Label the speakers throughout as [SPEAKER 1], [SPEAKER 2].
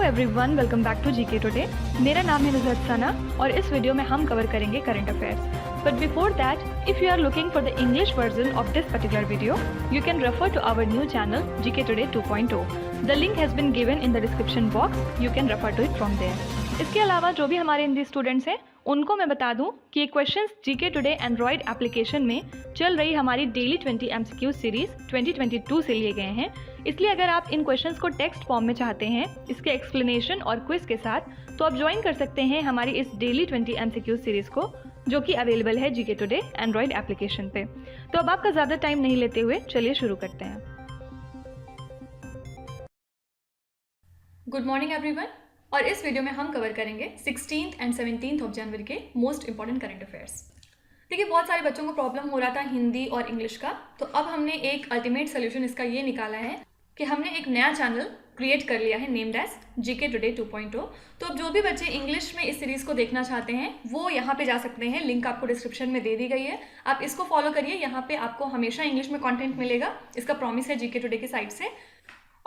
[SPEAKER 1] Everyone, welcome back to GK today. मेरा नाम है नुज़हत सना और इस वीडियो में हम कवर करेंगे current affairs. But before that, if you are looking for the English version of this particular video, you can refer to our new channel GK today 2.0। The link has been given in the description box, you can refer to it from there. इसके अलावा जो भी हमारे Hindi students हैं उनको मैं बता दूं कि ये questions GK today Android application में चल रही हमारी डेली 20 MCQ सीरीज 2022 से लिए गए हैं। इसलिए अगर आप इन क्वेश्चंस को टेक्स्ट फॉर्म में चाहते हैं इसके एक्सप्लेनेशन और क्विज के साथ, तो आप ज्वाइन कर सकते हैं हमारी इस डेली 20 MCQ सीरीज को, जो कि अवेलेबल है जीके टुडे एंड्रॉयड एप्लीकेशन पे। तो अब आपका ज़्यादा टाइम नहीं लेते हुए चलिए शुरू करते हैं। गुड मॉर्निंग एवरीवन, और इस वीडियो में हम कवर करेंगे 16th and 17th of January के मोस्ट इंपॉर्टेंट करंट अफेयर्स। देखिए, बहुत सारे बच्चों को प्रॉब्लम हो रहा था हिंदी और इंग्लिश का, तो अब हमने एक अल्टीमेट सोल्यूशन इसका ये निकाला है कि हमने एक नया चैनल क्रिएट कर लिया है नेम्ड एज जीके टुडे 2.0। तो अब जो भी बच्चे इंग्लिश में इस सीरीज़ को देखना चाहते हैं वो यहाँ पे जा सकते हैं, लिंक आपको डिस्क्रिप्शन में दे दी गई है। आप इसको फॉलो करिए, यहाँ पे आपको हमेशा इंग्लिश में कंटेंट मिलेगा, इसका प्रॉमिस है जीके टुडे की साइड से।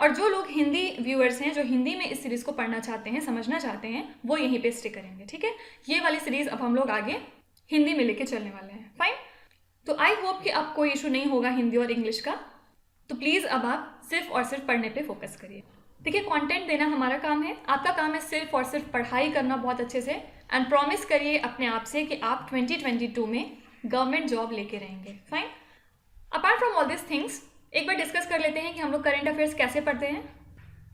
[SPEAKER 1] और जो लोग हिंदी व्यूअर्स हैं, जो हिंदी में इस सीरीज़ को पढ़ना चाहते हैं, समझना चाहते हैं, वो यहीं पे स्टे करेंगे, ठीक है। ये वाली सीरीज़ अब हम लोग आगे हिंदी में लेके चलने वाले हैं, फाइन। तो आई होप कि अब कोई इशू नहीं होगा हिंदी और इंग्लिश का। तो प्लीज़ अब आप सिर्फ और सिर्फ पढ़ने पे फोकस करिए। देखिए, कंटेंट देना हमारा काम है, आपका काम है सिर्फ और सिर्फ पढ़ाई करना बहुत अच्छे से। एंड प्रॉमिस करिए अपने आप से कि आप 2022 में गवर्नमेंट जॉब लेके रहेंगे, fine. Apart from all this things, एक बार डिस्कस कर लेते हैं कि हम लोग करंट अफेयर्स कैसे पढ़ते हैं।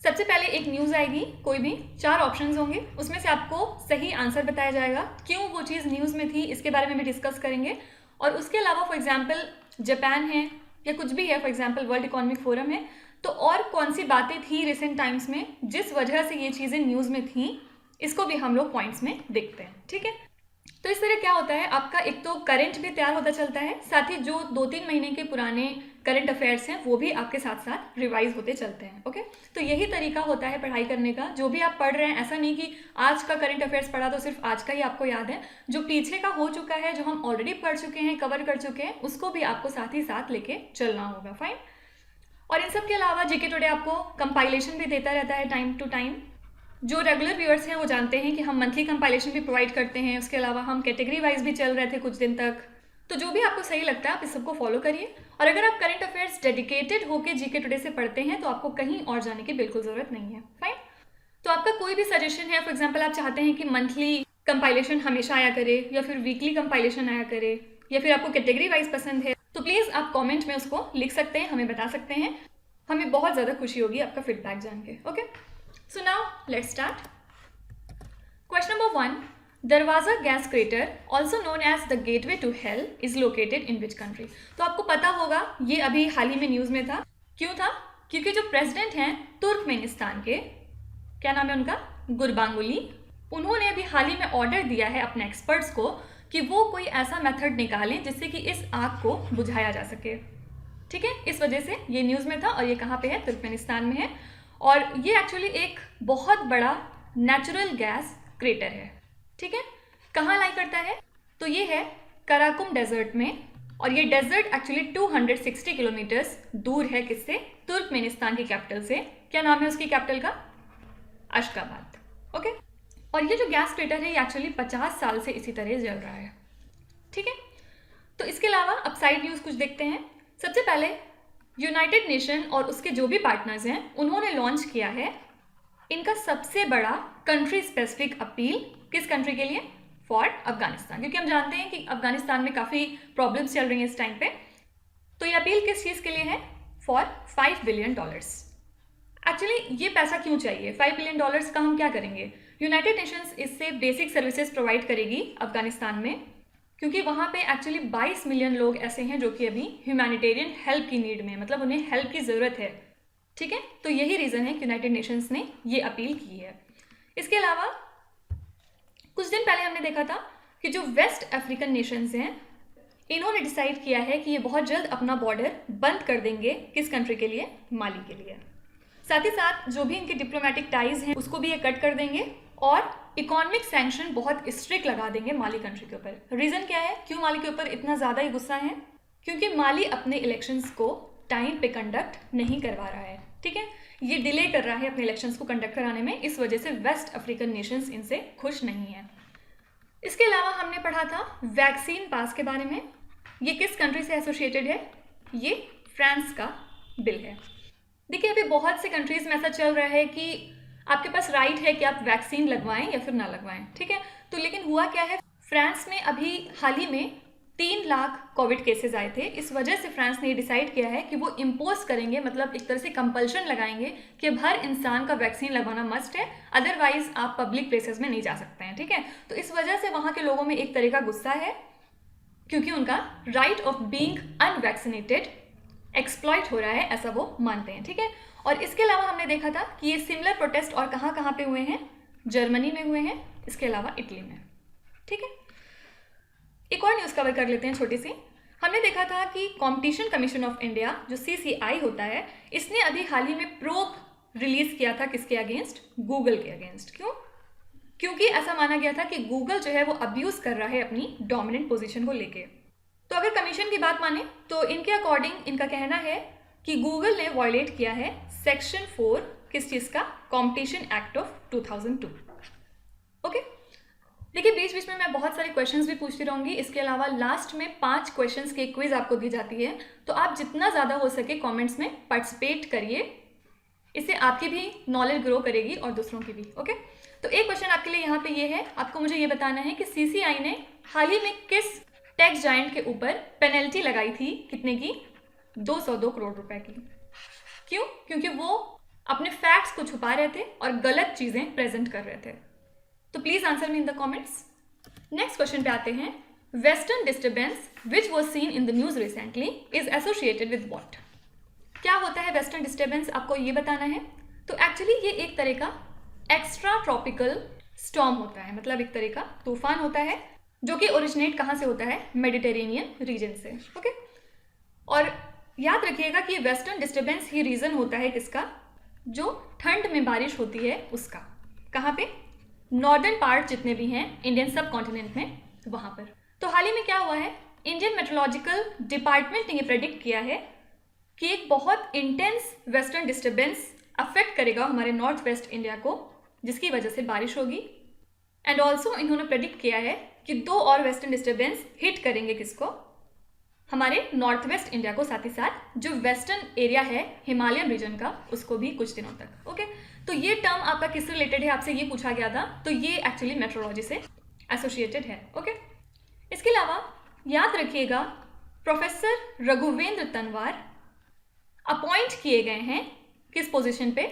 [SPEAKER 1] सबसे पहले एक न्यूज़ आएगी, कोई भी 4 ऑप्शंस होंगे, उसमें से आपको सही आंसर बताया जाएगा, क्यों वो चीज़ न्यूज़ में थी इसके बारे में भी डिस्कस करेंगे। और उसके अलावा फॉर एग्जांपल जापान है या कुछ भी है, for example world economic forum है, तो और कौन सी बातें थी रिसेंट टाइम्स में जिस वजह से ये चीज़ें न्यूज़ में थी, इसको भी हम लोग पॉइंट्स में देखते हैं, ठीक है। तो इस तरह क्या होता है, आपका एक तो करंट भी तैयार होता चलता है, साथ ही जो 2-3 महीने के पुराने करंट अफेयर्स हैं वो भी आपके साथ साथ रिवाइज होते चलते हैं, ओके। तो यही तरीका होता है पढ़ाई करने का। जो भी आप पढ़ रहे हैं, ऐसा नहीं कि आज का करंट अफेयर्स पढ़ा तो सिर्फ आज का ही आपको याद है। जो पीछे का हो चुका है, जो हम ऑलरेडी पढ़ चुके हैं, कवर कर चुके हैं, उसको भी आपको साथ ही साथ लेके चलना होगा, फाइन। और इन सब के अलावा जीके टुडे आपको कंपाइलेशन भी देता रहता है टाइम टू टाइम। जो रेगुलर व्यूअर्स हैं वो जानते हैं कि हम मंथली कंपाइलेशन भी प्रोवाइड करते हैं। उसके अलावा हम कैटेगरी वाइज भी चल रहे थे कुछ दिन तक। तो जो भी आपको सही लगता है आप इस सबको फॉलो करिए। और अगर आप करंट अफेयर्स डेडिकेटेड होकर जीके टुडे से पढ़ते हैं तो आपको कहीं और जाने की बिल्कुल ज़रूरत नहीं है, फाइन। तो आपका कोई भी सजेशन है, फॉर एग्जाम्पल आप चाहते हैं कि मंथली कंपाइलेशन हमेशा आया करे या फिर वीकली कंपाइलेशन आया करे, या फिर आपको कैटेगरी वाइज पसंद है, तो प्लीज़ आप कॉमेंट में उसको लिख सकते हैं, हमें बता सकते हैं। हमें बहुत ज़्यादा खुशी होगी आपका फीडबैक जान के, okay. So now let's start. Question number 1. दरवाज़ा gas crater, also known as the gateway to hell, is located in which country? तो आपको पता होगा, ये अभी हाल ही में न्यूज़ में था। क्यों था? क्योंकि जो प्रेसिडेंट हैं तुर्कमेनिस्तान के, क्या नाम है उनका, गुरबांगुली, उन्होंने अभी हाल ही में ऑर्डर दिया है अपने एक्सपर्ट्स को कि वो कोई ऐसा मेथड निकालें जिससे कि इस आग को बुझाया जा सके, ठीक है। इस वजह से ये न्यूज़ में था, और ये कहाँ पे है, तुर्कमेनिस्तान में है। और ये एक्चुअली एक बहुत बड़ा नेचुरल गैस क्रेटर है, ठीक है। कहाँ लाई करता है, तो ये है कराकुम डेजर्ट में, और ये डेजर्ट एक्चुअली 260 किलोमीटर्स दूर है किससे, तुर्कमेनिस्तान की कैपिटल से। क्या नाम है उसकी कैपिटल का, अशगाबाद, ओके। और ये जो गैस क्रेटर है ये एक्चुअली 50 साल से इसी तरह जल रहा है, ठीक है। तो इसके अलावा अब साइड न्यूज़ कुछ देखते हैं। सबसे पहले यूनाइटेड नेशन और उसके जो भी पार्टनर्स हैं उन्होंने लॉन्च किया है इनका सबसे बड़ा कंट्री स्पेसिफिक अपील। किस कंट्री के लिए, फॉर अफगानिस्तान, क्योंकि हम जानते हैं कि अफगानिस्तान में काफ़ी प्रॉब्लम्स चल रही हैं इस टाइम पे। तो ये अपील किस चीज़ के लिए है, फॉर $5 बिलियन। एक्चुअली ये पैसा क्यों चाहिए, $5 बिलियन का हम क्या करेंगे। यूनाइटेड नेशंस इससे बेसिक सर्विसेज प्रोवाइड करेगी अफगानिस्तान में, क्योंकि वहाँ पे एक्चुअली 22 मिलियन लोग ऐसे हैं जो कि अभी ह्यूमैनिटेरियन हेल्प की नीड में है, मतलब उन्हें हेल्प की ज़रूरत है, ठीक है। तो यही रीज़न है कि यूनाइटेड नेशंस ने ये अपील की है। इसके अलावा कुछ दिन पहले हमने देखा था कि जो वेस्ट अफ्रीकन नेशंस हैं इन्होंने डिसाइड किया है कि ये बहुत जल्द अपना बॉर्डर बंद कर देंगे। किस कंट्री के लिए, माली के लिए। साथ ही साथ जो भी इनके डिप्लोमेटिक टाइज हैं उसको भी ये कट कर देंगे, और इकोनॉमिक सैंक्शन बहुत स्ट्रिक्ट लगा देंगे माली कंट्री के ऊपर। रीज़न क्या है, क्यों माली के ऊपर इतना ज़्यादा ही गुस्सा है, क्योंकि माली अपने इलेक्शंस को टाइम पे कंडक्ट नहीं करवा रहा है। ठीक है, ये डिले कर रहा है अपने इलेक्शंस को कंडक्ट कराने में, इस वजह से वेस्ट अफ्रीकन नेशंस इनसे खुश नहीं है। इसके अलावा हमने पढ़ा था वैक्सीन पास के बारे में। ये किस कंट्री से एसोसिएटेड है? ये फ्रांस का बिल है। देखिए, अभी बहुत से कंट्रीज में ऐसा चल रहा है कि आपके पास राइट है कि आप वैक्सीन लगवाएं या फिर ना लगवाएं, ठीक है। तो लेकिन हुआ क्या है, फ्रांस में अभी हाल ही में 3 लाख कोविड केसेस आए थे। इस वजह से फ्रांस ने ये डिसाइड किया है कि वो इम्पोज करेंगे, मतलब एक तरह से कंपल्शन लगाएंगे कि अब हर इंसान का वैक्सीन लगवाना मस्ट है, अदरवाइज आप पब्लिक प्लेसेस में नहीं जा सकते हैं, ठीक है। तो इस वजह से वहाँ के लोगों में एक तरह का गुस्सा है, क्योंकि उनका right of being unvaccinated exploit हो रहा है, ऐसा वो मानते हैं, ठीक है। और इसके अलावा हमने देखा था कि ये सिमिलर प्रोटेस्ट और कहाँ कहाँ पे हुए हैं? जर्मनी में हुए हैं, इसके अलावा इटली में, ठीक है। एक और न्यूज़ कवर कर लेते हैं छोटी सी। हमने देखा था कि कॉम्पिटिशन कमीशन ऑफ इंडिया, जो CCI होता है, इसने अभी हाल ही में प्रोब रिलीज किया था किसके अगेंस्ट? गूगल के अगेंस्ट। क्यों? क्योंकि ऐसा माना गया था कि गूगल जो है वो अब्यूज कर रहा है अपनी डोमिनेंट पोजीशन को लेके। तो अगर कमीशन की बात माने तो इनके अकॉर्डिंग इनका कहना है कि गूगल ने वायलेट किया है सेक्शन 4 किस चीज़ का? Competition act of 2002। ओके, देखिए बीच बीच में मैं बहुत सारे क्वेश्चंस भी पूछती रहूँगी। इसके अलावा लास्ट में 5 क्वेश्चंस की क्विज आपको दी जाती है, तो आप जितना ज़्यादा हो सके कमेंट्स में पार्टिसिपेट करिए, इससे आपकी भी नॉलेज ग्रो करेगी और दूसरों की भी। ओके, तो एक क्वेश्चन आपके लिए यहाँ पे ये है, आपको मुझे ये बताना है कि CCI ने हाल ही में किस टेक जायंट के ऊपर पेनल्टी लगाई थी, कितने की? 202 करोड़ रुपए की। क्यों? क्योंकि वो अपने फैक्ट्स को छुपा रहे थे और गलत चीज़ें प्रेजेंट कर रहे थे। तो please answer me in the comments. Next question पे आते हैं। Western disturbance which was seen in the news recently is associated with what? क्या होता है वेस्टर्न डिस्टर्बेंस, आपको ये बताना है। तो एक्चुअली ये एक तरह का एक्स्ट्रा ट्रॉपिकल स्टॉर्म होता है, मतलब एक तरह का तूफान होता है जो कि ओरिजिनेट कहाँ से होता है? मेडिटेरेनियन रीजन से। ओके, और याद रखिएगा कि वेस्टर्न डिस्टर्बेंस ही रीजन होता है किसका? जो ठंड में बारिश होती है उसका। कहाँ पे? नॉर्दर्न पार्ट जितने भी हैं इंडियन सब कॉन्टिनेंट में, वहाँ पर। तो हाल ही में क्या हुआ है, इंडियन मेट्रोलॉजिकल डिपार्टमेंट ने ये प्रेडिक्ट किया है कि एक बहुत इंटेंस वेस्टर्न डिस्टर्बेंस अफेक्ट करेगा हमारे नॉर्थ वेस्ट इंडिया को, जिसकी वजह से बारिश होगी। एंड ऑल्सो इन्होंने प्रेडिक्ट किया है कि 2 और वेस्टर्न डिस्टर्बेंस हिट करेंगे किसको? हमारे नॉर्थ वेस्ट इंडिया को, साथ ही साथ जो वेस्टर्न एरिया है हिमालयन रीजन का, उसको भी कुछ दिनों तक। ओके, तो ये टर्म आपका किस रिलेटेड है, आपसे ये पूछा गया था, तो ये एक्चुअली मेट्रोलॉजी से एसोसिएटेड है। ओके, इसके अलावा याद रखिएगा प्रोफेसर रघुवेंद्र तनवार अपॉइंट किए गए हैं किस पोजीशन पे?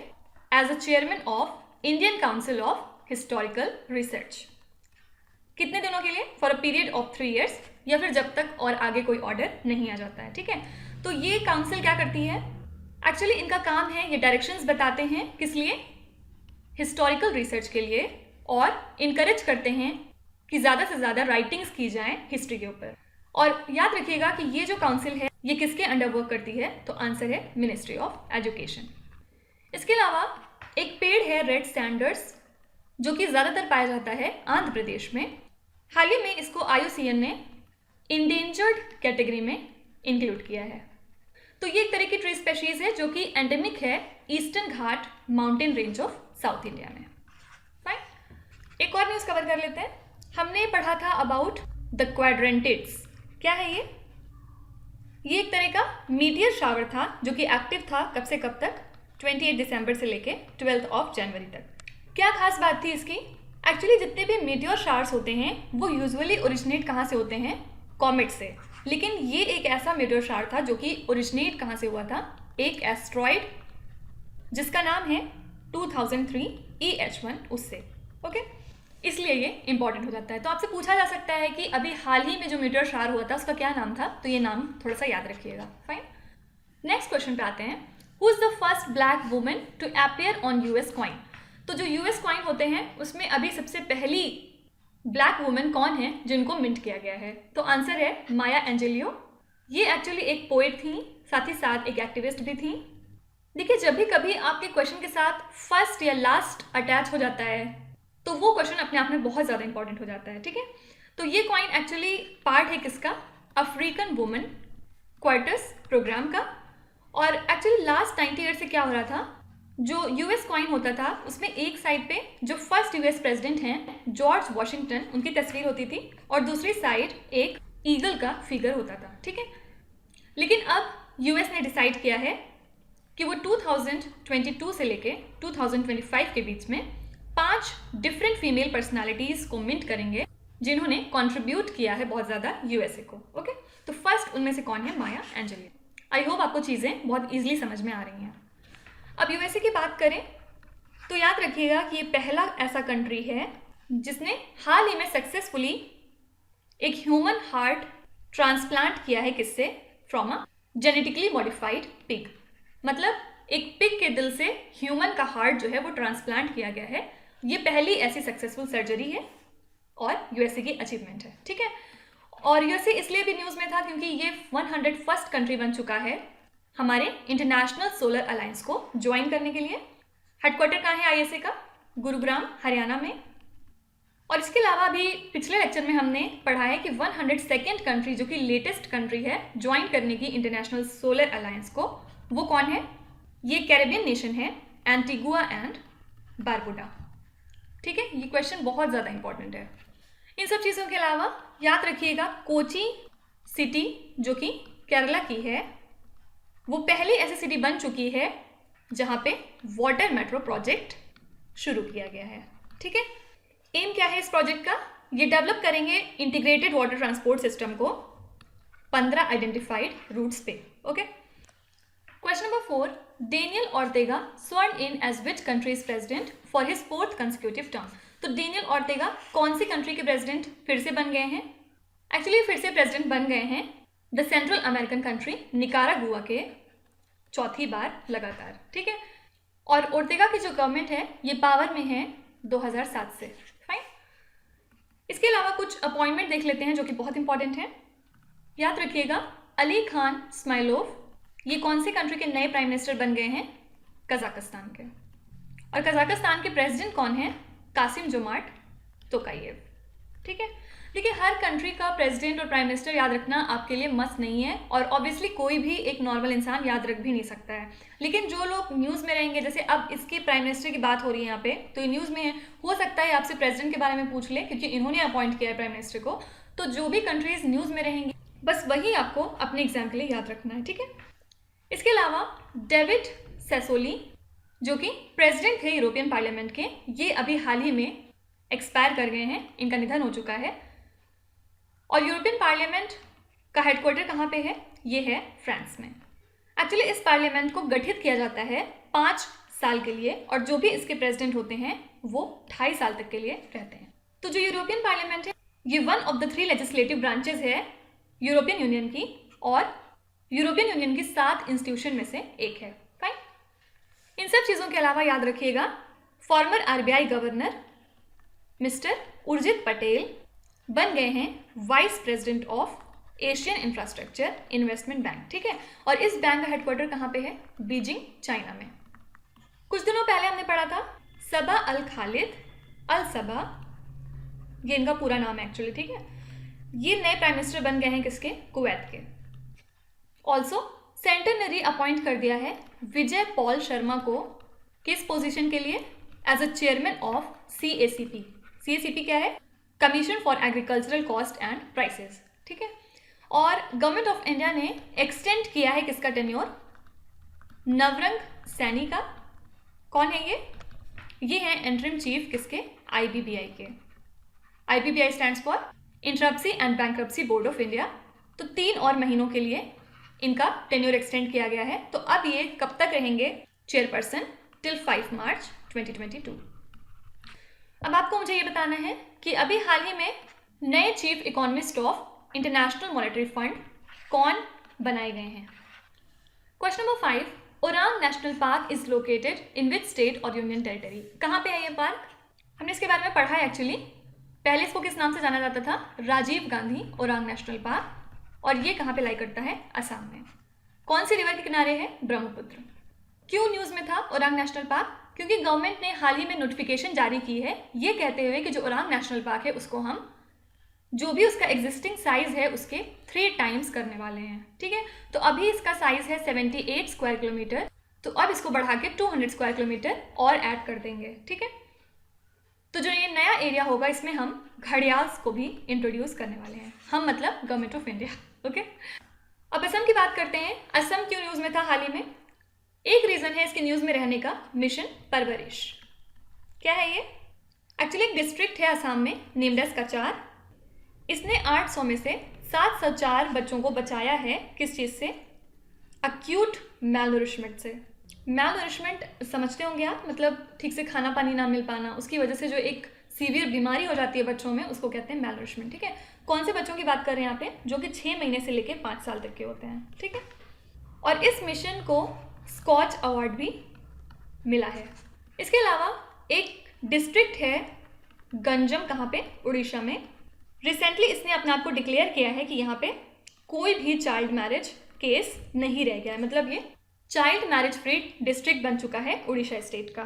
[SPEAKER 1] As a chairman of Indian Council of Historical Research. कितने दिनों के लिए? For a period of 3 years, या फिर जब तक और आगे कोई ऑर्डर नहीं आ जाता है, ठीक है। तो ये काउंसिल क्या करती है? एक्चुअली इनका काम है, ये डायरेक्शंस बताते हैं किस लिए? हिस्टोरिकल रिसर्च के लिए, और इनकरेज करते हैं कि ज़्यादा से ज़्यादा राइटिंग्स की जाएं हिस्ट्री के ऊपर। और याद रखिएगा कि ये जो काउंसिल है ये किसके अंडर वर्क करती है? तो आंसर है मिनिस्ट्री ऑफ एजुकेशन। इसके अलावा एक पेड़ है रेड सैंडर्स, जो कि ज़्यादातर पाया जाता है आंध्र प्रदेश में। हाल ही में इसको IUCN ने इंडेंजर्ड कैटेगरी में इंक्लूड किया है। तो ये एक तरह की ट्री स्पेशीज है जो कि एंडेमिक है eastern Ghat mountain range of south India में। फाइन, एक और न्यूज़ कवर कर लेते हैं। हमने पढ़ा था अबाउट द क्वाड्रेंटिड्स। क्या है ये? एक तरह का मीटियर शावर था जो कि एक्टिव था कब से कब तक? 28 दिसंबर से लेके 12 जनवरी तक। क्या खास बात थी इसकी? एक्चुअली जितने भी मीटियर शावर्स होते हैं वो यूजुअली ओरिजिनेट कहाँ से होते हैं? कॉमेट से। लेकिन ये एक ऐसा मीटियर शावर था जो कि ओरिजिनेट कहाँ से हुआ था? एक एस्ट्रॉइड जिसका नाम है 2003 EH1, उससे। ओके, इसलिए ये इंपॉर्टेंट हो जाता है। तो आपसे पूछा जा सकता है कि अभी हाल ही में जो मीटियर शावर हुआ था उसका क्या नाम था? तो ये नाम थोड़ा सा याद रखिएगा। फाइन, नेक्स्ट क्वेश्चन पे आते हैं। Who is the first black woman to appear on US coin? तो जो US कॉइन होते हैं उसमें अभी सबसे पहली ब्लैक वुमन कौन है जिनको मिंट किया गया है? तो आंसर है माया एंजेलियो। ये एक्चुअली एक पोएट थी, साथ ही साथ एक एक्टिविस्ट भी थी। देखिए, जब भी कभी आपके क्वेश्चन के साथ फर्स्ट या लास्ट अटैच हो जाता है तो वो क्वेश्चन अपने आप में बहुत ज़्यादा इंपॉर्टेंट हो जाता है, ठीक है। तो ये कॉइन एक्चुअली पार्ट है किसका? अफ्रीकन वुमन क्वार्टर्स प्रोग्राम का। और एक्चुअली लास्ट 90 ईयर से क्या हो रहा था, जो यूएस कॉइन होता था उसमें एक साइड पे जो फर्स्ट यूएस प्रेसिडेंट हैं जॉर्ज वॉशिंगटन, उनकी तस्वीर होती थी और दूसरी साइड एक ईगल का फिगर होता था, ठीक है। लेकिन अब यूएस ने डिसाइड किया है कि वो 2022 से लेके 2025 के बीच में 5 डिफरेंट फीमेल पर्सनालिटीज़ को मिंट करेंगे जिन्होंने कंट्रीब्यूट किया है बहुत ज़्यादा यूएसए को। ओके, तो फर्स्ट उनमें से कौन है? माया एंजेलिन। आई होप आपको चीज़ें बहुत ईजिली समझ में आ रही हैं। अब यूएसए की बात करें तो याद रखिएगा कि ये पहला ऐसा कंट्री है जिसने हाल ही में सक्सेसफुली एक ह्यूमन हार्ट ट्रांसप्लांट किया है। किससे? From a genetically modified pig. मतलब एक पिग के दिल से ह्यूमन का हार्ट जो है वो ट्रांसप्लांट किया गया है। ये पहली ऐसी सक्सेसफुल सर्जरी है और यूएसए की अचीवमेंट है, ठीक है। और यूएसए इसलिए भी न्यूज़ में था क्योंकि ये 101st कंट्री बन चुका है हमारे इंटरनेशनल सोलर अलायंस को ज्वाइन करने के लिए। हेडक्वार्टर कहाँ है आईएसए का? गुरुग्राम, हरियाणा में। और इसके अलावा अभी पिछले लेक्चर में हमने पढ़ा है कि 102nd कंट्री जो कि लेटेस्ट कंट्री है ज्वाइन करने की इंटरनेशनल सोलर अलायंस को, वो कौन है? ये कैरेबियन नेशन है, एंटीगुआ एंड बारबुडा, ठीक है। ये क्वेश्चन बहुत ज़्यादा इंपॉर्टेंट है। इन सब चीज़ों के अलावा याद रखिएगा कोची सिटी जो कि केरला की है, वो पहली ऐसी सिटी बन चुकी है जहाँ पे वाटर मेट्रो प्रोजेक्ट शुरू किया गया है, ठीक है। एम क्या है इस प्रोजेक्ट का? ये डेवलप करेंगे इंटीग्रेटेड वाटर ट्रांसपोर्ट सिस्टम को 15 आइडेंटिफाइड रूट्स पे। Okay, question number 4, Daniel Ortega sworn in as which country's president for his 4th consecutive term. तो डेनियल ऑर्टेगा कौन सी कंट्री के प्रेसिडेंट फिर से बन गए हैं? एक्चुअली फिर से प्रेसिडेंट बन गए हैं the central American country Nicaragua के 4थी बार लगातार, ठीक है। और ओर्टेगा की जो गवर्नमेंट है ये पावर में है 2007 से। फाइन। इसके अलावा कुछ अपॉइंटमेंट देख लेते हैं जो कि बहुत इंपॉर्टेंट है। याद रखिएगा अली खान स्माइलोव ये कौन सी कंट्री के नए प्राइम मिनिस्टर बन गए हैं? कजाकिस्तान के। और कजाकिस्तान के प्रेसिडेंट कौन है? कासिम जोमार्ट तोकायेव, ठीक है। देखिए हर कंट्री का प्रेसिडेंट और प्राइम मिनिस्टर याद रखना आपके लिए मस्त नहीं है और ऑब्वियसली कोई भी एक नॉर्मल इंसान याद रख भी नहीं सकता है। लेकिन जो लोग न्यूज़ में रहेंगे, जैसे अब इसके प्राइम मिनिस्टर की बात हो रही है यहाँ पे, तो ये न्यूज़ में है, हो सकता है आपसे प्रेसिडेंट के बारे में पूछ ले क्योंकि इन्होंने अपॉइंट किया है प्राइम मिनिस्टर को। तो जो भी कंट्रीज न्यूज़ में रहेंगी बस वही आपको अपने एग्जाम के लिए याद रखना है, ठीक है। इसके अलावा डेविड सैसोली जो कि प्रेसिडेंट थे यूरोपियन पार्लियामेंट के, ये अभी हाल ही में एक्सपायर कर गए हैं, इनका निधन हो चुका है। और यूरोपियन पार्लियामेंट का हेडक्वार्टर कहाँ पे है? ये है फ्रांस में। एक्चुअली इस पार्लियामेंट को गठित किया जाता है 5 साल के लिए और जो भी इसके प्रेसिडेंट होते हैं वो 2.5 साल तक के लिए रहते हैं। तो जो यूरोपियन पार्लियामेंट है ये one of the 3 legislative branches है यूरोपियन यूनियन की और यूरोपियन यूनियन की 7 इंस्टीट्यूशन में से एक है। फाइन। इन सब चीज़ों के अलावा याद रखिएगा farmer RBI governor mister Urjit Patel बन गए हैं vice president of Asian infrastructure investment bank, ठीक है। और इस बैंक का हेडक्वार्टर कहाँ पे है? बीजिंग, चाइना में। कुछ दिनों पहले हमने पढ़ा था सबा अल खालिद अल सबा, ये इनका पूरा नाम है एक्चुअली, ठीक है। ये नए प्राइम मिनिस्टर बन गए हैं किसके? कुवैत के। ऑल्सो सेंटर ने री अपॉइंट कर दिया है विजय पॉल शर्मा को किस पोजीशन के लिए? As a chairman of CACP। CACP क्या है? Commission for Agricultural Cost and Prices, ठीक है। और गवर्नमेंट ऑफ इंडिया ने एक्सटेंड किया है किसका टेन्योर? नवरंग सैनी का। कौन है ये? ये हैं इंटरिम चीफ किसके? IBBI के। IBBI stands for insolvency and bankruptcy board of India. तो 3 और महीनों के लिए इनका टेन्योर एक्सटेंड किया गया है। तो अब ये कब तक रहेंगे चेयरपर्सन? टिल 5 मार्च 2022। अब आपको मुझे ये बताना है कि अभी हाल ही में नए chief economist of international monetary fund कौन बनाए गए हैं? Question number 5, Orang National park is located in which state और यूनियन टेरिटरी। कहाँ पे है ये पार्क? हमने इसके बारे में पढ़ा है एक्चुअली। पहले इसको किस नाम से जाना जाता था? Rajiv Gandhi Orang National Park. और ये कहाँ पे लाई करता है? असम में। कौन सी रिवर के किनारे है? ब्रह्मपुत्र। क्यों न्यूज़ में था ओरांग नेशनल पार्क? क्योंकि गवर्नमेंट ने हाल ही में नोटिफिकेशन जारी की है ये कहते हुए कि जो ओरांग नेशनल पार्क है उसको हम जो भी उसका एग्जिस्टिंग साइज है उसके 3 टाइम्स करने वाले हैं, ठीक है। तो अभी इसका साइज है 78 स्क्वायर किलोमीटर, तो अब इसको बढ़ा के 200 स्क्वायर किलोमीटर और ऐड कर देंगे, ठीक है। तो जो ये नया एरिया होगा इसमें हम घड़ियाल को भी इंट्रोड्यूस करने वाले हैं, हम मतलब गवर्नमेंट ऑफ इंडिया, ओके। अब असम की बात करते हैं। असम क्यों न्यूज़ में था हाल ही में? एक रीज़न है इसके न्यूज़ में रहने का, मिशन परवरिश। क्या है ये? एक्चुअली एक डिस्ट्रिक्ट है असम में नेम्ड एज कचार। इसने 800 में से 704 बच्चों को बचाया है। किस चीज़ से? अक्यूट मैलनरिशमेंट से। मैलनरिशमेंट समझते होंगे आप, मतलब ठीक से खाना पानी ना मिल पाना, उसकी वजह से जो एक सीवियर बीमारी हो जाती है बच्चों में, उसको कहते हैं मैलनरिशमेंट, ठीक है। कौन से बच्चों की बात कर रहे हैं यहाँ पे? जो कि 6 महीने से लेकर 5 साल तक के होते हैं, ठीक है। और इस मिशन को स्कॉच अवार्ड भी मिला है। इसके अलावा एक डिस्ट्रिक्ट है गंजम, कहाँ पे? उड़ीसा में। रिसेंटली इसने अपने आप को डिक्लेयर किया है कि यहाँ पे कोई भी चाइल्ड मैरिज केस नहीं रह गया है, मतलब ये चाइल्ड मैरिज फ्री डिस्ट्रिक्ट बन चुका है उड़ीसा स्टेट का।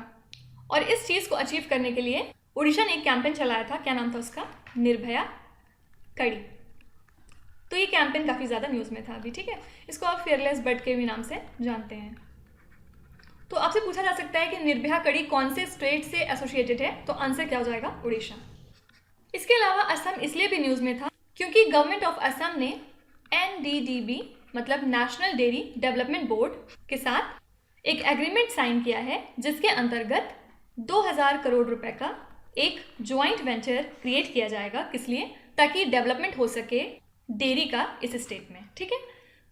[SPEAKER 1] और इस चीज़ को अचीव करने के लिए उड़ीसा ने एक कैंपेन चलाया था। क्या नाम था उसका? निर्भया कड़ी। तो ये कैंपेन काफ़ी ज़्यादा न्यूज़ में था अभी, ठीक है। इसको आप फेयरलेस बर्ड के भी नाम से जानते हैं। तो आपसे पूछा जा सकता है कि निर्भया कड़ी कौन से स्टेट से एसोसिएटेड है, तो आंसर क्या हो जाएगा? उड़ीसा। इसके अलावा असम इसलिए भी न्यूज़ में था क्योंकि गवर्नमेंट ऑफ असम ने NDDB मतलब नेशनल डेयरी डेवलपमेंट बोर्ड के साथ एक एग्रीमेंट साइन किया है, जिसके अंतर्गत 2000 करोड़ रुपए का एक ज्वाइंट वेंचर क्रिएट किया जाएगा। किस लिए? ताकि डेवलपमेंट हो सके डेयरी का इस स्टेट में, ठीक है।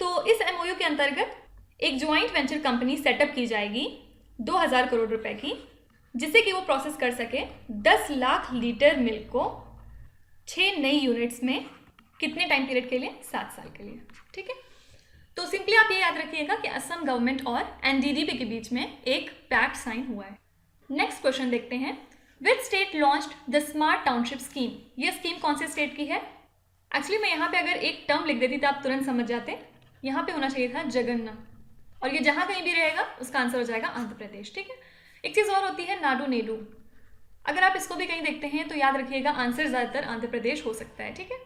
[SPEAKER 1] तो इस MOU के अंतर्गत एक ज्वाइंट वेंचर कंपनी सेटअप की जाएगी 2000 करोड़ रुपए की, जिससे कि वो प्रोसेस कर सके 10 लाख लीटर मिल्क को 6 नई यूनिट्स में। कितने टाइम पीरियड के लिए? 7 साल के लिए, ठीक है। तो सिंपली आप ये याद रखिएगा कि असम गवर्नमेंट और NDDB के बीच में एक पैक्ट साइन हुआ है। नेक्स्ट क्वेश्चन देखते हैं। Which state launched the smart township scheme? ये स्कीम कौन से स्टेट की है? एक्चुअली मैं यहाँ पे अगर एक टर्म लिख देती तो आप तुरंत समझ जाते। यहाँ पे होना चाहिए था जगन्ना, और ये जहाँ कहीं भी रहेगा उसका आंसर हो जाएगा आंध्र प्रदेश, ठीक है। एक चीज़ और होती है नाडू नेडू। अगर आप इसको भी कहीं देखते हैं तो याद रखिएगा आंसर ज़्यादातर आंध्र प्रदेश हो सकता है, ठीक है।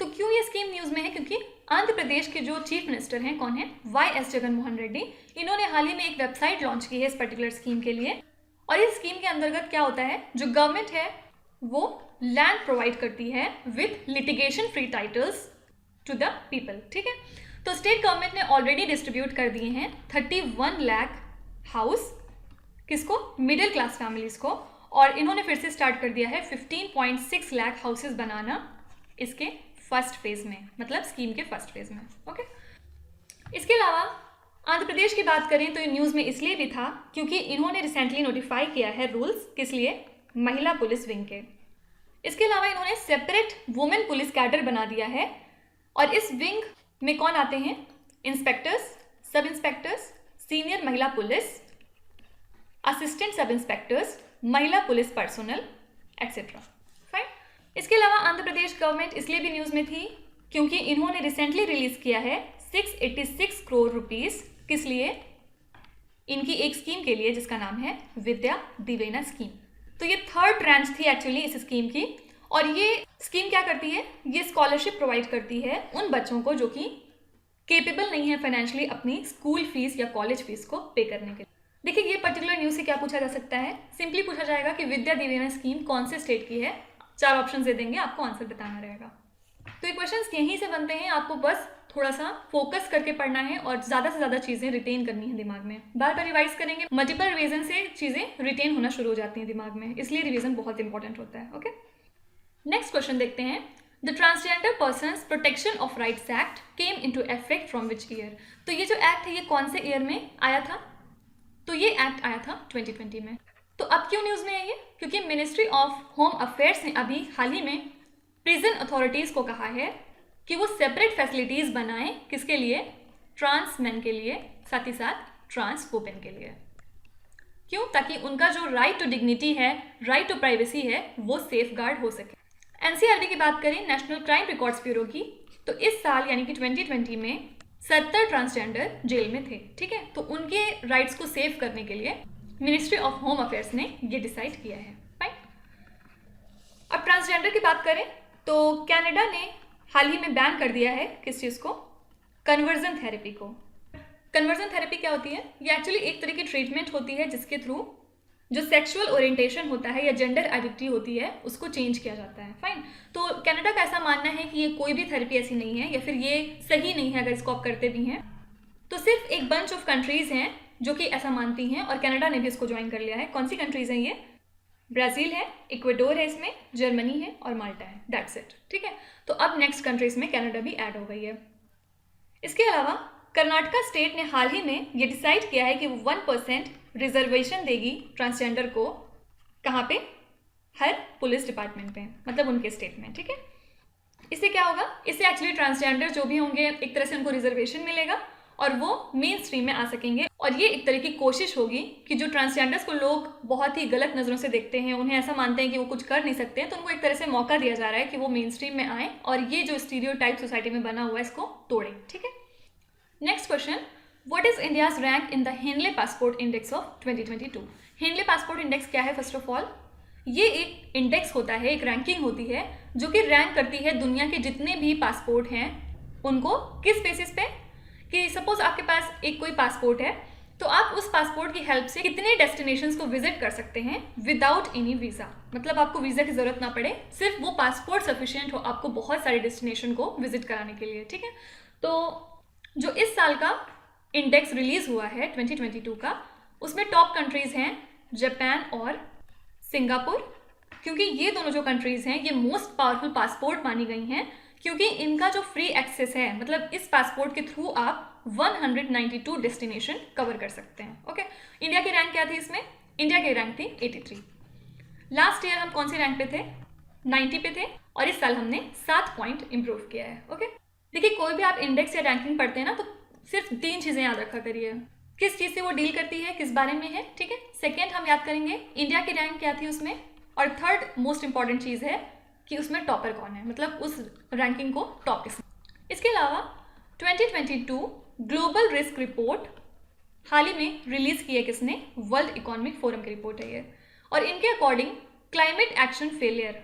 [SPEAKER 1] तो क्यों ये स्कीम न्यूज़ में है? क्योंकि आंध्र प्रदेश के जो चीफ मिनिस्टर हैं, कौन है? YS जगनमोहन रेड्डी। इन्होंने हाल ही में एक वेबसाइट लॉन्च की है इस पर्टिकुलर स्कीम के लिए। और इस स्कीम के अंतर्गत क्या होता है, जो गवर्नमेंट है वो लैंड प्रोवाइड करती है with litigation free titles to the people, ठीक है। तो स्टेट गवर्नमेंट ने ऑलरेडी डिस्ट्रीब्यूट कर दिए हैं 31 लाख हाउस, किसको? मिडिल क्लास फैमिलीज को। और इन्होंने फिर से स्टार्ट कर दिया है 15.6 लाख हाउसेस बनाना इसके फर्स्ट फेज में, मतलब स्कीम के फर्स्ट फेज में, ओके। इसके अलावा आंध्र प्रदेश की बात करें तो ये न्यूज़ में इसलिए भी था क्योंकि इन्होंने रिसेंटली नोटिफाई किया है रूल्स, किस लिए? महिला पुलिस विंग के। इसके अलावा इन्होंने सेपरेट वुमेन पुलिस कैडर बना दिया है। और इस विंग में कौन आते हैं? इंस्पेक्टर्स, सब इंस्पेक्टर्स, सीनियर महिला पुलिस, असिस्टेंट सब इंस्पेक्टर्स, महिला पुलिस पर्सनल, एक्सेट्रा। फाइन। इसके अलावा आंध्र प्रदेश गवर्नमेंट इसलिए भी न्यूज़ में थी क्योंकि इन्होंने रिसेंटली रिलीज किया है 686 करोड़ रुपीस। किस लिए? इनकी एक स्कीम के लिए जिसका नाम है विद्या दिवेना स्कीम। तो ये थर्ड ब्रांच थी एक्चुअली इस स्कीम की। और ये स्कीम क्या करती है? ये स्कॉलरशिप प्रोवाइड करती है उन बच्चों को जो कि केपेबल नहीं है फाइनेंशियली अपनी स्कूल फीस या कॉलेज फीस को पे करने के लिए। देखिए ये पर्टिकुलर न्यूज़ से क्या पूछा जा सकता है? सिंपली पूछा जाएगा कि विद्या दिवेना स्कीम कौन से स्टेट की है। 4 ऑप्शन दे देंगे, आपको आंसर बताना रहेगा। तो ये क्वेश्चंस यहीं से बनते हैं, आपको बस थोड़ा सा फोकस करके पढ़ना है और ज़्यादा से ज़्यादा चीज़ें रिटेन करनी है दिमाग में। बार बार रिवाइज करेंगे, मल्टीपल रिवीजन से चीज़ें रिटेन होना शुरू हो जाती हैं दिमाग में, इसलिए रिवीजन बहुत इंपॉर्टेंट होता है, ओके। नेक्स्ट क्वेश्चन देखते हैं। The transgender persons protection of rights act came into effect from which year? तो ये जो एक्ट है ये कौन से ईयर में आया था? तो ये एक्ट आया था 2020 में। तो अब क्यों न्यूज़ में है ये? क्योंकि मिनिस्ट्री ऑफ होम अफेयर्स ने अभी हाल ही में प्रिजन अथॉरिटीज़ को कहा है कि वो सेपरेट फैसिलिटीज़ बनाएं। किसके लिए? ट्रांस मैन के लिए, साथ ही साथ ट्रांस वुमेन के लिए। क्यों? ताकि उनका जो राइट टू डिग्निटी है, राइट टू प्राइवेसी है, वो सेफ गार्ड हो सके। NCRB की बात करें, नेशनल क्राइम रिकॉर्ड्स ब्यूरो की, तो इस साल यानी कि 2020 में 70 ट्रांसजेंडर जेल में थे, ठीक है। तो उनके राइट्स को सेव करने के लिए मिनिस्ट्री ऑफ होम अफेयर्स ने ये डिसाइड किया है। फाइन। अब ट्रांसजेंडर की बात करें तो कनाडा ने हाल ही में बैन कर दिया है किस चीज़ को? कन्वर्जन थेरेपी को। कन्वर्जन थेरेपी क्या होती है? ये एक्चुअली एक तरह की ट्रीटमेंट होती है जिसके थ्रू जो सेक्सुअल ओरिएंटेशन होता है या जेंडर आइडेंटिटी होती है उसको चेंज किया जाता है। फाइन। तो कनाडा का ऐसा मानना है कि ये कोई भी थेरेपी ऐसी नहीं है या फिर ये सही नहीं है अगर इसको आप करते भी हैं। तो सिर्फ एक बंच ऑफ कंट्रीज़ हैं जो कि ऐसा मानती हैं और कनाडा ने भी इसको ज्वाइन कर लिया है। कौन सी कंट्रीज़ हैं ये? ब्राज़ील है, इक्वाडोर है, इसमें जर्मनी है और माल्टा है। That's it. ठीक है, तो अब नेक्स्ट कंट्रीज़ में कनाडा भी ऐड हो गई है। इसके अलावा कर्नाटका स्टेट ने हाल ही में ये डिसाइड किया है कि वो 1% रिजर्वेशन देगी ट्रांसजेंडर को। कहाँ पे? हर पुलिस डिपार्टमेंट पे, मतलब उनके स्टेट में। ठीक है, इससे क्या होगा? इससे एक्चुअली ट्रांसजेंडर जो भी होंगे एक तरह से उनको रिजर्वेशन मिलेगा और वो मेन स्ट्रीम में आ सकेंगे। और ये एक तरह की कोशिश होगी कि जो ट्रांसजेंडर्स को लोग बहुत ही गलत नज़रों से देखते हैं, उन्हें ऐसा मानते हैं कि वो कुछ कर नहीं सकते, तो उनको एक तरह से मौका दिया जा रहा है कि वो मेन स्ट्रीम में आए और ये जो स्टीरियोटाइप सोसाइटी में बना हुआ है इसको तोड़ें। ठीक है, next question, what is India's rank in the Henley passport index ऑफ 2022? हेनले पासपोर्ट इंडेक्स क्या है? फर्स्ट ऑफ ऑल ये एक इंडेक्स होता है, एक रैंकिंग होती है जो कि रैंक करती है दुनिया के जितने भी पासपोर्ट हैं उनको। किस बेसिस पे? कि सपोज आपके पास एक कोई पासपोर्ट है तो आप उस पासपोर्ट की हेल्प से कितने डेस्टिनेशंस को विजिट कर सकते हैं विदाउट एनी वीज़ा। मतलब आपको वीज़ा की ज़रूरत ना पड़े, सिर्फ वो पासपोर्ट सफिशिएंट हो आपको बहुत सारे डेस्टिनेशन को विजिट कराने के लिए। ठीक है, तो जो इस साल का इंडेक्स रिलीज हुआ है 2022 का, उसमें टॉप कंट्रीज़ हैं जापान और सिंगापुर, क्योंकि ये दोनों जो कंट्रीज़ हैं ये मोस्ट पावरफुल पासपोर्ट मानी गई हैं क्योंकि इनका जो फ्री एक्सेस है, मतलब इस पासपोर्ट के थ्रू आप 192 डेस्टिनेशन कवर कर सकते हैं। ओके, इंडिया की रैंक क्या थी इसमें? इंडिया की रैंक थी 83। लास्ट ईयर हम कौन सी रैंक पे थे? 90 पे थे और इस साल हमने 7 पॉइंट इंप्रूव किया है। ओके, देखिए कोई भी आप इंडेक्स या रैंकिंग पढ़ते हैं ना तो सिर्फ 3 चीज़ें याद रखा करिए। किस चीज़ से वो डील करती है, किस बारे में है। ठीक है, सेकेंड हम याद करेंगे इंडिया की रैंक क्या थी उसमें, और थर्ड मोस्ट इंपॉर्टेंट चीज़ है कि उसमें टॉपर कौन है, मतलब उस रैंकिंग को टॉप किसने। इसके अलावा 2022 ग्लोबल रिस्क रिपोर्ट हाल ही में रिलीज की है किसने? वर्ल्ड इकोनॉमिक फोरम की रिपोर्ट है ये, और इनके अकॉर्डिंग क्लाइमेट एक्शन फेलियर,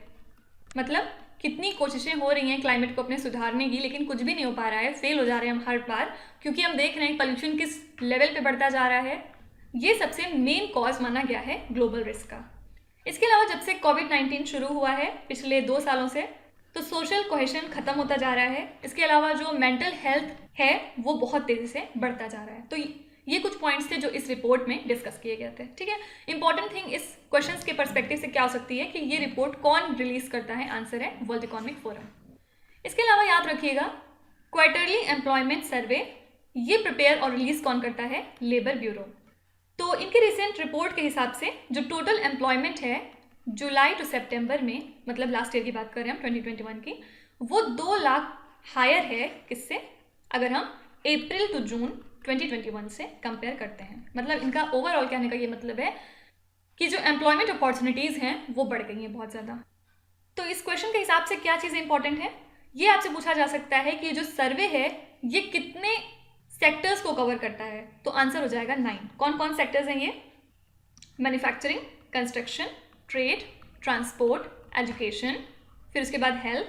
[SPEAKER 1] मतलब कितनी कोशिशें हो रही हैं क्लाइमेट को अपने सुधारने की लेकिन कुछ भी नहीं हो पा रहा है, फेल हो जा रहे हैं हम हर बार, क्योंकि हम देख रहे हैं पॉल्यूशन किस लेवल पे बढ़ता जा रहा है। ये सबसे मेन कॉज माना गया है ग्लोबल रिस्क का। इसके अलावा जब से कोविड-19 शुरू हुआ है पिछले 2 सालों से, तो सोशल कोहेशन खत्म होता जा रहा है। इसके अलावा जो मेंटल हेल्थ है वो बहुत तेज़ी से बढ़ता जा रहा है। तो ये कुछ पॉइंट्स थे जो इस रिपोर्ट में डिस्कस किए गए थे। ठीक है, इंपॉर्टेंट थिंग इस क्वेश्चंस के पर्सपेक्टिव से क्या हो सकती है कि ये रिपोर्ट कौन रिलीज करता है? आंसर है वर्ल्ड इकोनॉमिक फोरम। इसके अलावा याद रखिएगा क्वार्टरली एम्प्लॉयमेंट सर्वे, ये प्रिपेयर और रिलीज कौन करता है? Labour bureau. तो इनके रिसेंट रिपोर्ट के हिसाब से जो टोटल एम्प्लॉयमेंट है जुलाई टू सितंबर में, मतलब लास्ट ईयर की बात कर रहे हैं हम 2021 की, वो 2 लाख हायर है किससे? अगर हम अप्रैल टू जून 2021 से कंपेयर करते हैं। मतलब इनका ओवरऑल कहने का ये मतलब है कि जो एम्प्लॉयमेंट अपॉर्चुनिटीज़ हैं वो बढ़ गई हैं बहुत ज़्यादा। तो इस क्वेश्चन के हिसाब से क्या चीज़ इंपॉर्टेंट है, ये आपसे पूछा जा सकता है कि जो सर्वे है ये कितने सेक्टर्स को कवर करता है, तो आंसर हो जाएगा 9। कौन कौन सेक्टर्स हैं ये? Manufacturing, construction, trade, transport, education, फिर उसके बाद हेल्थ,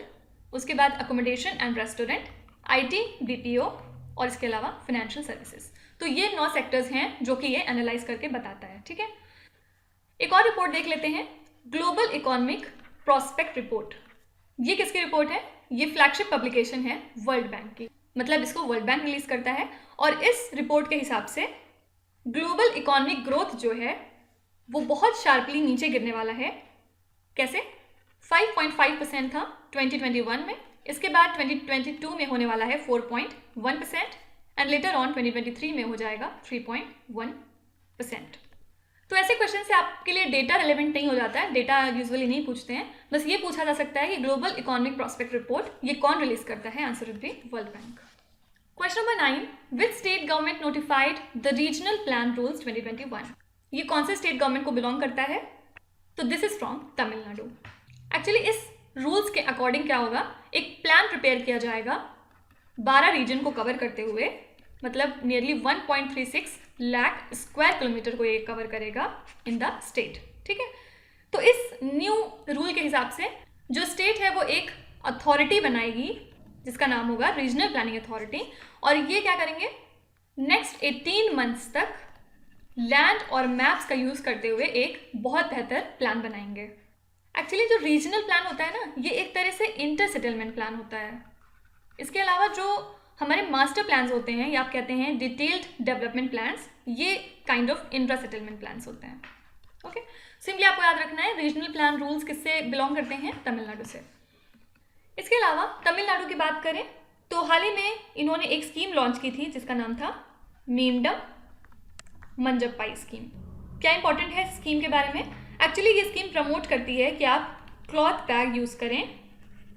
[SPEAKER 1] उसके बाद accommodation and restaurant, IT, BPO और इसके अलावा फाइनेंशियल सर्विसेज। तो ये 9 सेक्टर्स हैं जो कि ये एनालाइज करके बताता है। ठीक है, एक और रिपोर्ट देख लेते हैं, ग्लोबल इकोनॉमिक प्रॉस्पेक्ट रिपोर्ट। ये किसकी रिपोर्ट है? ये फ्लैगशिप पब्लिकेशन है वर्ल्ड बैंक की, मतलब इसको वर्ल्ड बैंक रिलीज करता है। और इस रिपोर्ट के हिसाब से ग्लोबल इकोनॉमिक ग्रोथ जो है वो बहुत शार्पली नीचे गिरने वाला है। कैसे? 5.5% था 2021 में, इसके बाद 2022 में होने वाला है 4.1% एंड लेटर ऑन 2023 में हो जाएगा 3.1%। तो ऐसे क्वेश्चन से आपके लिए डेटा रिलेवेंट नहीं हो जाता है, डेटा यूजुअली नहीं पूछते हैं, बस ये पूछा जा सकता है कि ग्लोबल इकोनॉमिक प्रॉस्पेक्ट रिपोर्ट ये कौन रिलीज करता है? Answer would be world bank. Question number 9, which state government notified the regional plan rules 2021? ये कौन से स्टेट गवर्नमेंट को बिलोंग करता है? तो this is from Tamil Nadu. Actually इस रूल्स के अकॉर्डिंग क्या होगा, एक प्लान प्रिपेयर किया जाएगा 12 रीजन को कवर करते हुए, मतलब नियरली 1.36 लाख स्क्वायर किलोमीटर को ये कवर करेगा इन द स्टेट। ठीक है, तो इस न्यू रूल के हिसाब से जो स्टेट है वो एक अथॉरिटी बनाएगी जिसका नाम होगा रीजनल प्लानिंग अथॉरिटी, और ये क्या करेंगे, नेक्स्ट 18 मंथ्स तक लैंड और मैप्स का यूज़ करते हुए एक बहुत बेहतर प्लान बनाएंगे। एक्चुअली जो रीजनल प्लान होता है ना, ये एक तरह से इंटर सेटलमेंट प्लान होता है। इसके अलावा जो हमारे मास्टर प्लान्स होते हैं या आप कहते हैं डिटेल्ड डेवलपमेंट प्लान्स, ये kind of intra settlement plans होते हैं। ओके, सिंपली आपको याद रखना है रीजनल प्लान रूल्स किससे बिलोंग करते हैं, तमिलनाडु से। इसके अलावा तमिलनाडु की बात करें तो हाल ही में इन्होंने एक स्कीम लॉन्च की थी जिसका नाम था मींडम मंजप्पाई स्कीम। क्या इंपॉर्टेंट है इस स्कीम के बारे में, एक्चुअली ये स्कीम प्रमोट करती है कि आप क्लॉथ बैग यूज़ करें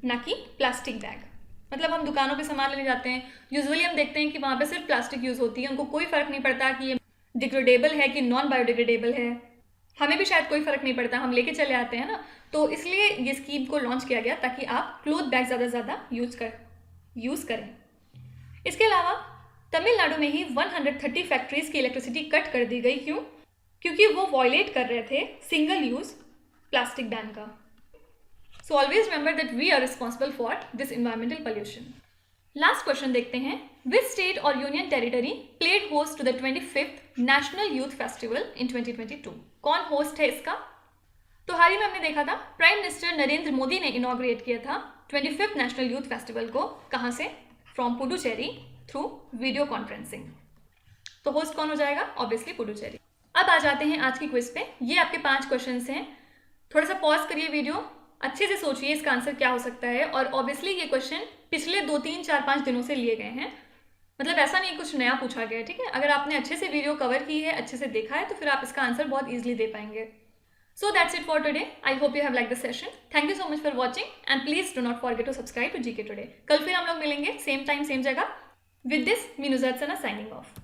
[SPEAKER 1] ना कि प्लास्टिक बैग। मतलब हम दुकानों पे सामान लेने जाते हैं, यूजुअली हम देखते हैं कि वहाँ पे सिर्फ प्लास्टिक यूज़ होती है, उनको कोई फ़र्क नहीं पड़ता कि ये डिग्रेडेबल है कि नॉन बायोडिग्रेडेबल है। हमें भी शायद कोई फ़र्क नहीं पड़ता, हम लेके चले आते हैं ना। तो इसलिए ये स्कीम को लॉन्च किया गया ताकि आप क्लॉथ बैग ज़्यादा से ज़्यादा यूज़ करें। इसके अलावा तमिलनाडु में ही 130 फैक्ट्रीज़ की इलेक्ट्रिसिटी कट कर दी गई। क्यों? क्योंकि वो वॉयलेट कर रहे थे सिंगल यूज़ प्लास्टिक बैन का। So always remember that we are responsible for this environmental pollution. Last question देखते हैं, विच स्टेट और union territory played host to the 25th national youth festival in 2022? कौन host है इसका? तो हाल ही में हमने देखा था प्राइम मिनिस्टर नरेंद्र मोदी ने इनॉग्रेट किया था 25th नेशनल यूथ फेस्टिवल को। कहाँ से? From Puducherry through video conferencing. तो होस्ट कौन हो जाएगा? ऑब्वियसली पुडुचेरी। अब आ जाते हैं आज की क्विज पे। ये आपके 5 क्वेश्चंस हैं। थोड़ा सा पॉज करिए वीडियो, अच्छे से सोचिए इसका आंसर क्या हो सकता है। और ऑब्वियसली ये क्वेश्चन पिछले 2, 3, 4, 5 दिनों से लिए गए हैं, मतलब ऐसा नहीं कुछ नया पूछा गया है, ठीक है। अगर आपने अच्छे से वीडियो कवर की है, अच्छे से देखा है, तो फिर आप इसका आंसर बहुत ईजिली दे पाएंगे। So that's it for today. I hope you have liked the session. Thank you so much for watching and please do not forget to subscribe to GK Today. कल फिर हम लोग मिलेंगे सेम टाइम सेम जगह। With this, Minuzat Sana signing off.